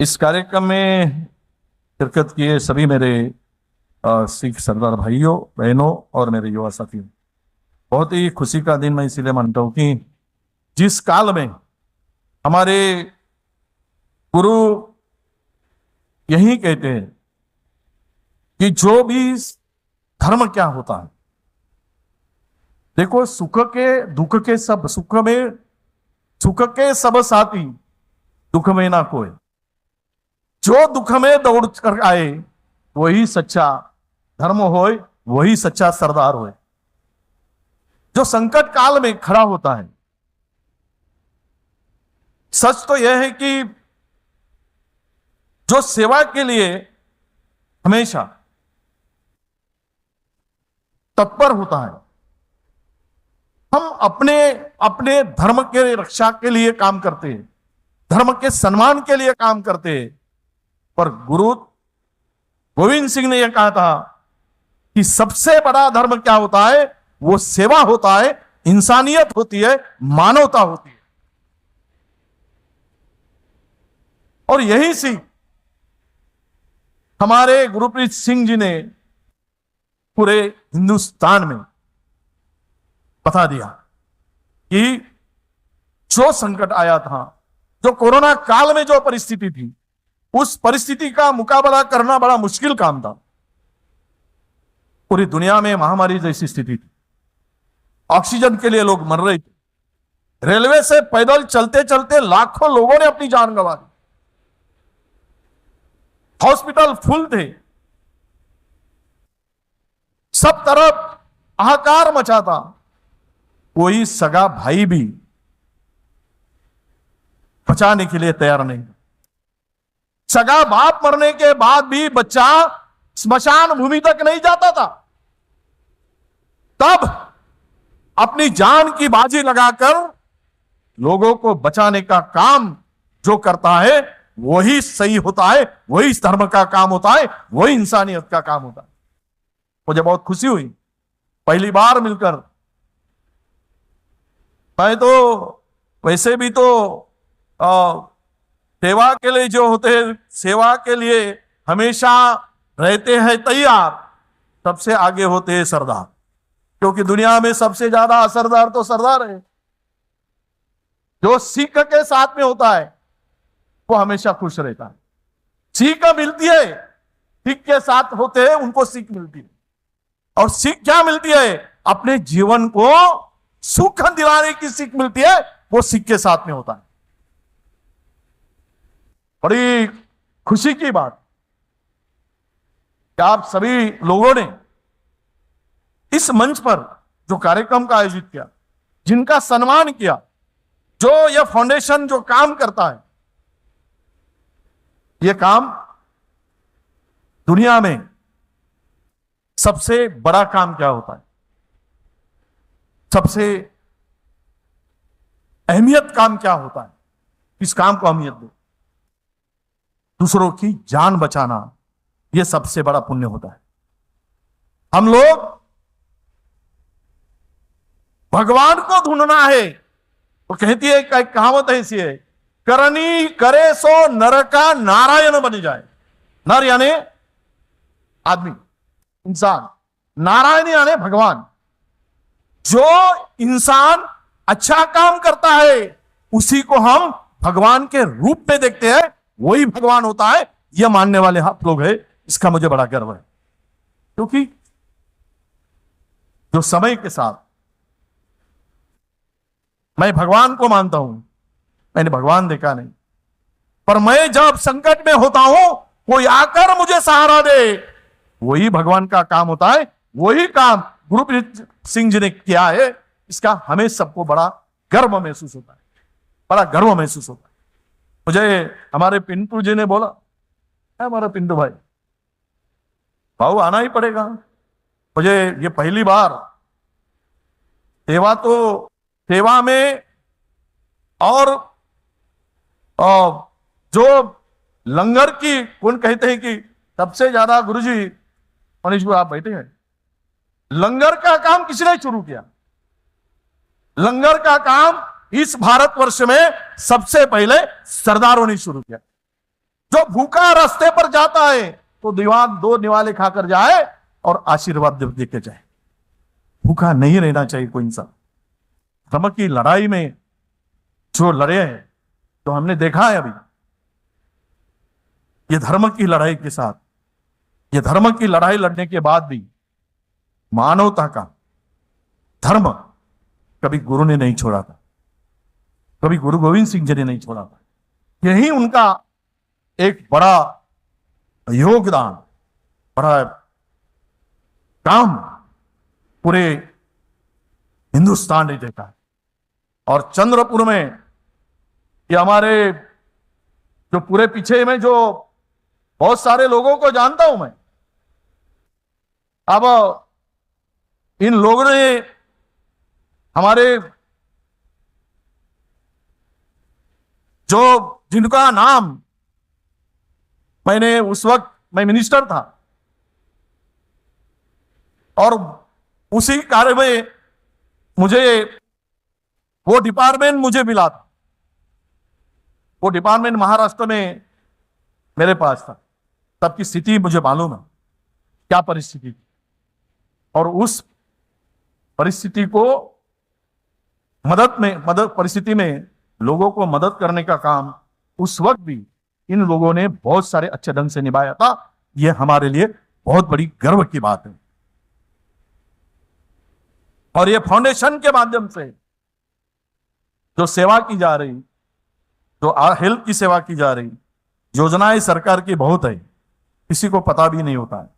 इस कार्यक्रम में शिरकत किए सभी मेरे सिख सरदार भाइयों बहनों और मेरे युवा साथियों, बहुत ही खुशी का दिन मैं इसीलिए मानता हूं कि जिस काल में हमारे गुरु यही कहते हैं कि जो भी धर्म क्या होता है, देखो सुख के दुख के सब, सुख के सब साथी, दुख में ना कोई। जो दुख में दौड़ कर आए वही सच्चा धर्म होए, वही सच्चा सरदार होए। जो संकट काल में खड़ा होता है, सच तो यह है कि जो सेवा के लिए हमेशा तत्पर होता है, हम अपने अपने धर्म के रक्षा के लिए काम करते हैं, धर्म के सम्मान के लिए काम करते हैं। पर गुरु गोविंद सिंह ने यह कहा था कि सबसे बड़ा धर्म क्या होता है? वो सेवा होता है, इंसानियत होती है, मानवता होती है। और यही सीख हमारे गुरप्रीत सिंह जी ने पूरे हिंदुस्तान में बता दिया कि जो संकट आया था, जो कोरोना काल में जो परिस्थिति थी, उस परिस्थिति का मुकाबला करना बड़ा मुश्किल काम था। पूरी दुनिया में महामारी जैसी स्थिति थी, ऑक्सीजन के लिए लोग मर रहे थे, रेलवे से पैदल चलते चलते लाखों लोगों ने अपनी जान गंवा दी, हॉस्पिटल फुल थे, सब तरफ हाहाकार मचा था। कोई सगा भाई भी बचाने के लिए तैयार नहीं था। सगा बाप मरने के बाद भी बच्चा स्मशान भूमि तक नहीं जाता था। तब अपनी जान की बाजी लगाकर लोगों को बचाने का काम जो करता है वही सही होता है, वही इस धर्म का काम होता है, वही इंसानियत का काम होता है। मुझे बहुत खुशी हुई पहली बार मिलकर। मैं तो वैसे भी तो सेवा के लिए जो होते हैं, सेवा के लिए हमेशा रहते हैं तैयार, सबसे आगे होते हैं सरदार। क्योंकि दुनिया में सबसे ज्यादा असरदार तो सरदार है। जो सीख के साथ में होता है वो हमेशा खुश रहता है। सीख मिलती है, सीख के साथ होते हैं उनको सीख मिलती है। और सीख क्या मिलती है? अपने जीवन को सुख दिलाने की सीख मिलती है, वो सीख के साथ में होता है। बड़ी खुशी की बात कि आप सभी लोगों ने इस मंच पर जो कार्यक्रम का आयोजित किया, जिनका सम्मान किया, जो यह फाउंडेशन जो काम करता है, यह काम दुनिया में सबसे बड़ा काम क्या होता है, सबसे अहमियत काम क्या होता है, इस काम को अहमियत दो। दूसरों की जान बचाना यह सबसे बड़ा पुण्य होता है। हम लोग भगवान को ढूंढना है तो कहती है, एक कहावत ऐसी है, करनी करे सो नर का नारायण बन जाए। नर यानी आदमी, इंसान, नारायण यानी भगवान। जो इंसान अच्छा काम करता है उसी को हम भगवान के रूप में देखते हैं, वही भगवान होता है। यह मानने वाले आप लोग हैं, इसका मुझे बड़ा गर्व है। क्योंकि जो समय के साथ मैं भगवान को मानता हूं, मैंने भगवान देखा नहीं, पर मैं जब संकट में होता हूं कोई आकर मुझे सहारा दे, वही भगवान का काम होता है। वही काम गुरप्रीत सिंह जी ने किया है। इसका हमें सबको बड़ा गर्व महसूस होता है, बड़ा गर्व महसूस होता है। मुझे हमारे पिंटू जी ने बोला, हमारा पिंटू भाई, भाऊ आना ही पड़ेगा। मुझे ये पहली बार सेवा में और जो लंगर की, कौन कहते हैं कि सबसे ज्यादा गुरुजी, मनीष भाई आप बैठे हैं, लंगर का काम किसने शुरू किया? लंगर का काम इस भारतवर्ष में सबसे पहले सरदारों ने शुरू किया। जो भूखा रास्ते पर जाता है तो दो निवाले खाकर जाए और आशीर्वाद दे के जाए। भूखा नहीं रहना चाहिए कोई इंसान। धर्म की लड़ाई में जो लड़े हैं, तो हमने देखा है अभी ये धर्म की लड़ाई के साथ, ये धर्म की लड़ाई लड़ने के बाद भी मानवता का धर्म कभी गुरु ने नहीं छोड़ा था, कभी गुरु गोविंद सिंह जी ने नहीं छोड़ा था। यही उनका एक बड़ा योगदान, बड़ा काम पूरे हिंदुस्तान ने देखा है। और चंद्रपुर में ये हमारे जो पूरे पीछे में जो बहुत सारे लोगों को जानता हूं मैं, अब इन लोगों ने हमारे जो जिनका नाम मैंने उस वक्त मैं मिनिस्टर था और उसी कार्य में मुझे वो डिपार्टमेंट मुझे मिला था। वो डिपार्टमेंट महाराष्ट्र में मेरे पास था। तब की स्थिति मुझे मालूम है क्या परिस्थिति थी, और उस परिस्थिति को मदद परिस्थिति में लोगों को मदद करने का काम उस वक्त भी इन लोगों ने बहुत सारे अच्छे ढंग से निभाया था। यह हमारे लिए बहुत बड़ी गर्व की बात है। और ये फाउंडेशन के माध्यम से जो सेवा की जा रही, जो हेल्थ की सेवा की जा रही, योजनाएं सरकार की बहुत है, किसी को पता भी नहीं होता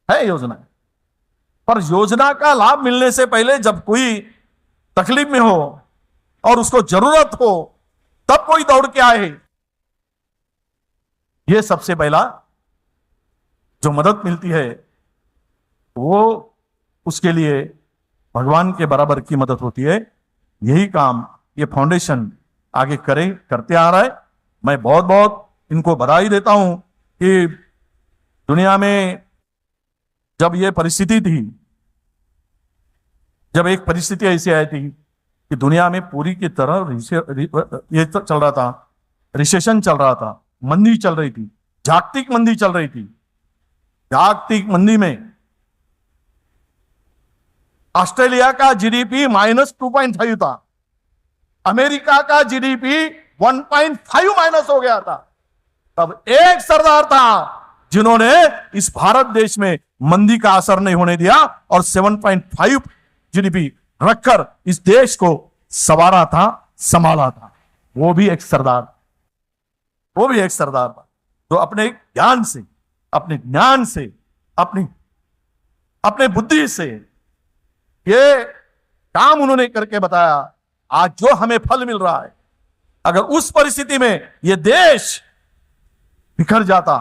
है योजनाएं। पर योजना का लाभ मिलने से पहले जब कोई तकलीफ में हो और उसको जरूरत हो तब कोई दौड़ के आए, ये सबसे पहला जो मदद मिलती है वो उसके लिए भगवान के बराबर की मदद होती है। यही काम ये फाउंडेशन आगे करते आ रहा है। मैं बहुत बहुत इनको बधाई देता हूं कि दुनिया में जब ये परिस्थिति थी, जब एक परिस्थिति ऐसी आई थी कि दुनिया में पूरी की तरह ये चल रहा था, रिसेशन चल रहा था, मंदी चल रही थी, जागतिक मंदी चल रही थी। जागतिक मंदी में ऑस्ट्रेलिया का जीडीपी -2.5 था, अमेरिका का जीडीपी 1.5 माइनस हो गया था। तब एक सरदार था जिन्होंने इस भारत देश में मंदी का असर नहीं होने दिया और 7.5 जीडीपी रखकर इस देश को संवारा था, संभाला था। वो भी एक सरदार था जो अपने ज्ञान से, अपने ज्ञान से, अपने बुद्धि से ये काम उन्होंने करके बताया। आज जो हमें फल मिल रहा है, अगर उस परिस्थिति में ये देश बिखर जाता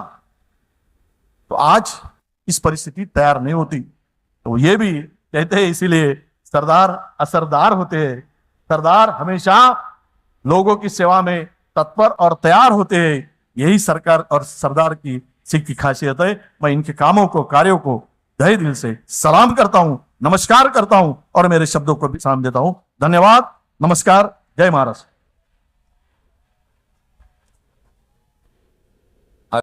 तो आज इस परिस्थिति तैयार नहीं होती। तो ये भी कहते हैं, इसीलिए सरदार असरदार होते हैं। सरदार हमेशा लोगों की सेवा में तत्पर और तैयार होते हैं। यही सरकार और सरदार की सिख की खासियत है। मैं इनके कामों को, कार्यों को तहे दिल से सलाम करता हूं, नमस्कार करता हूं और मेरे शब्दों को भी सलाम देता हूं। धन्यवाद, नमस्कार, जय महाराष्ट्र।